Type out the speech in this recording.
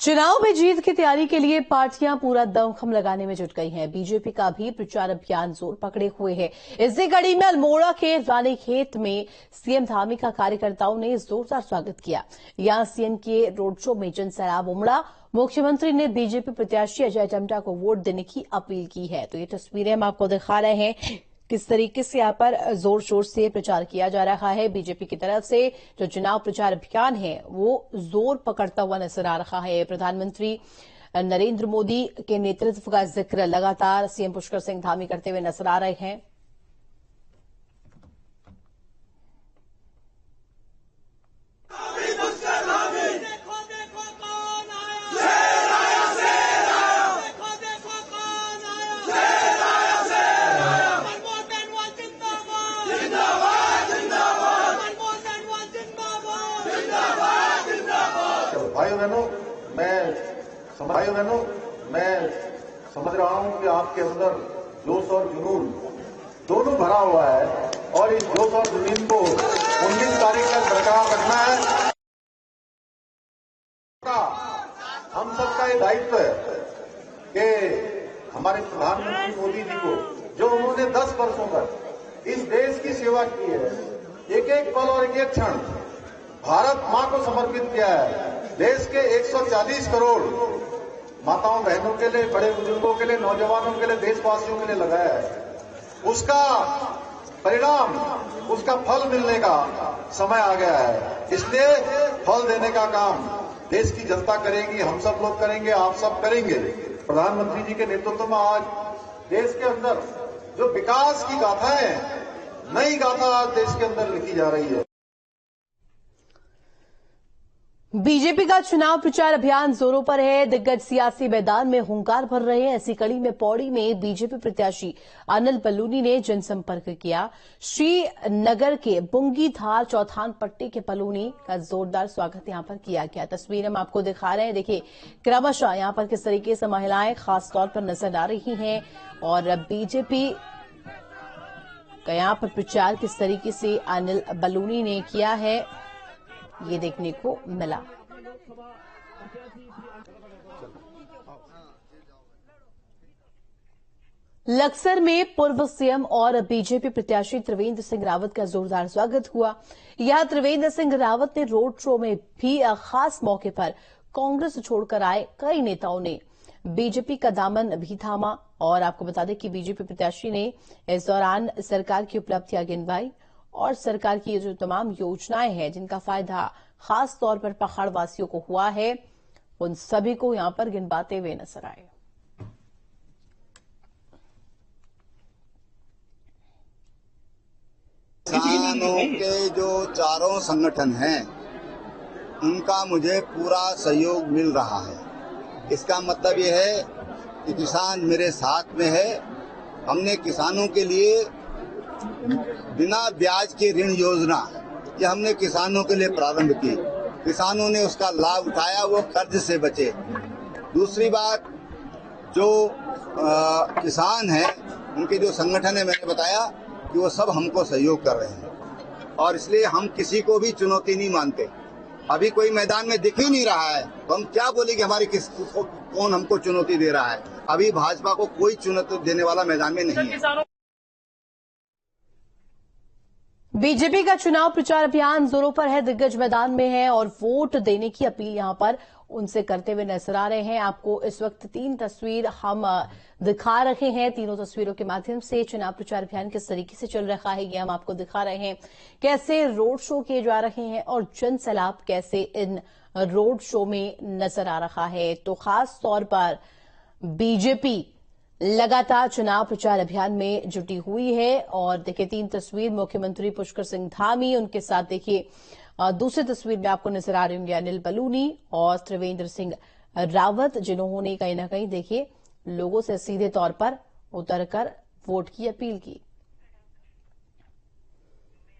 चुनाव में जीत की तैयारी के लिए पार्टियां पूरा दमखम लगाने में जुट गई हैं। बीजेपी का भी प्रचार अभियान जोर पकड़े हुए है। इसी कड़ी में अल्मोड़ा के रानीखेत में सीएम धामी का कार्यकर्ताओं ने जोरदार स्वागत किया। यहां सीएम के रोड शो में जनसैलाब उमड़ा। मुख्यमंत्री ने बीजेपी प्रत्याशी अजय टम्टा को वोट देने की अपील की है। तो ये तस्वीरें हम आपको दिखा रहे हैं किस तरीके से यहाँ पर जोर शोर से प्रचार किया जा रहा है। बीजेपी की तरफ से जो चुनाव प्रचार अभियान है वो जोर पकड़ता हुआ नजर आ रहा है। प्रधानमंत्री नरेंद्र मोदी के नेतृत्व का जिक्र लगातार सीएम पुष्कर सिंह धामी करते हुए नजर आ रहे हैं। भाइयों बहनों, मैं समझ रहा हूं कि आपके अंदर जोश और जुनून दोनों भरा हुआ है और इस जोश और जुनून को 19 तारीख तक बरकरार रखना है। हम सबका ये दायित्व है कि हमारे प्रधानमंत्री मोदी जी को, जो उन्होंने 10 वर्षों तक इस देश की सेवा की है, एक एक पल और एक एक क्षण भारत मां को समर्पित किया है। देश के 140 करोड़ माताओं बहनों के लिए, बड़े बुजुर्गों के लिए, नौजवानों के लिए, देशवासियों के लिए लगाया है। उसका परिणाम, उसका फल मिलने का समय आ गया है। इसलिए फल देने का काम देश की जनता करेगी, हम सब लोग करेंगे, आप सब करेंगे। प्रधानमंत्री जी के नेतृत्व में आज देश के अंदर जो विकास की गाथा है, नई गाथा आज देश के अंदर लिखी जा रही है। बीजेपी का चुनाव प्रचार अभियान जोरों पर है। दिग्गज सियासी मैदान में हुंकार भर रहे हैं। ऐसी कड़ी में पौड़ी में बीजेपी प्रत्याशी अनिल बलूनी ने जनसंपर्क किया। श्रीनगर के बुंगी धार चौथान पट्टी के बलूनी का जोरदार स्वागत यहां पर किया गया। तस्वीर हम आपको दिखा रहे हैं। देखिए क्रमशः यहां पर किस तरीके से महिलाएं खासतौर पर नजर आ रही हैं और बीजेपी का यहां पर प्रचार किस तरीके से अनिल बलूनी ने किया है, ये देखने को मिला। लक्सर में पूर्व सीएम और बीजेपी प्रत्याशी त्रिवेंद्र सिंह रावत का जोरदार स्वागत हुआ। यहां त्रिवेंद्र सिंह रावत ने रोड शो में भी खास मौके पर कांग्रेस छोड़कर आए कई नेताओं ने बीजेपी का दामन भी थामा। और आपको बता दें कि बीजेपी प्रत्याशी ने इस दौरान सरकार की उपलब्धियां गिनवाई और सरकार की जो तमाम योजनाएं हैं जिनका फायदा खास तौर पर पहाड़वासियों को हुआ है, उन सभी को यहां पर गिनवाते हुए नजर आए। किसानों के जो चारों संगठन हैं, उनका मुझे पूरा सहयोग मिल रहा है। इसका मतलब यह है कि किसान मेरे साथ में है। हमने किसानों के लिए बिना ब्याज की ऋण योजना ये हमने किसानों के लिए प्रारंभ की। किसानों ने उसका लाभ उठाया, वो कर्ज से बचे। दूसरी बात, जो किसान हैं उनके जो संगठन है, मैंने बताया कि वो सब हमको सहयोग कर रहे हैं और इसलिए हम किसी को भी चुनौती नहीं मानते। अभी कोई मैदान में दिख ही नहीं रहा है तो हम क्या बोले कि हमारी कौन हमको चुनौती दे रहा है। अभी भाजपा को कोई चुनौती देने वाला मैदान में नहीं है। बीजेपी का चुनाव प्रचार अभियान जोरों पर है, दिग्गज मैदान में है और वोट देने की अपील यहां पर उनसे करते हुए नजर आ रहे हैं। आपको इस वक्त 3 तस्वीर हम दिखा रहे हैं। तीनों तस्वीरों के माध्यम से चुनाव प्रचार अभियान किस तरीके से चल रहा है ये हम आपको दिखा रहे हैं। कैसे रोड शो किए जा रहे हैं और जनसैलाब कैसे इन रोड शो में नजर आ रहा है। तो खास तौर पर बीजेपी लगातार चुनाव प्रचार अभियान में जुटी हुई है। और देखिए 3 तस्वीर, मुख्यमंत्री पुष्कर सिंह धामी, उनके साथ देखिए दूसरी तस्वीर में आपको नजर आ रहे होंगे अनिल बलूनी और त्रिवेंद्र सिंह रावत, जिन्होंने कहीं ना कहीं देखिए लोगों से सीधे तौर पर उतरकर वोट की अपील की।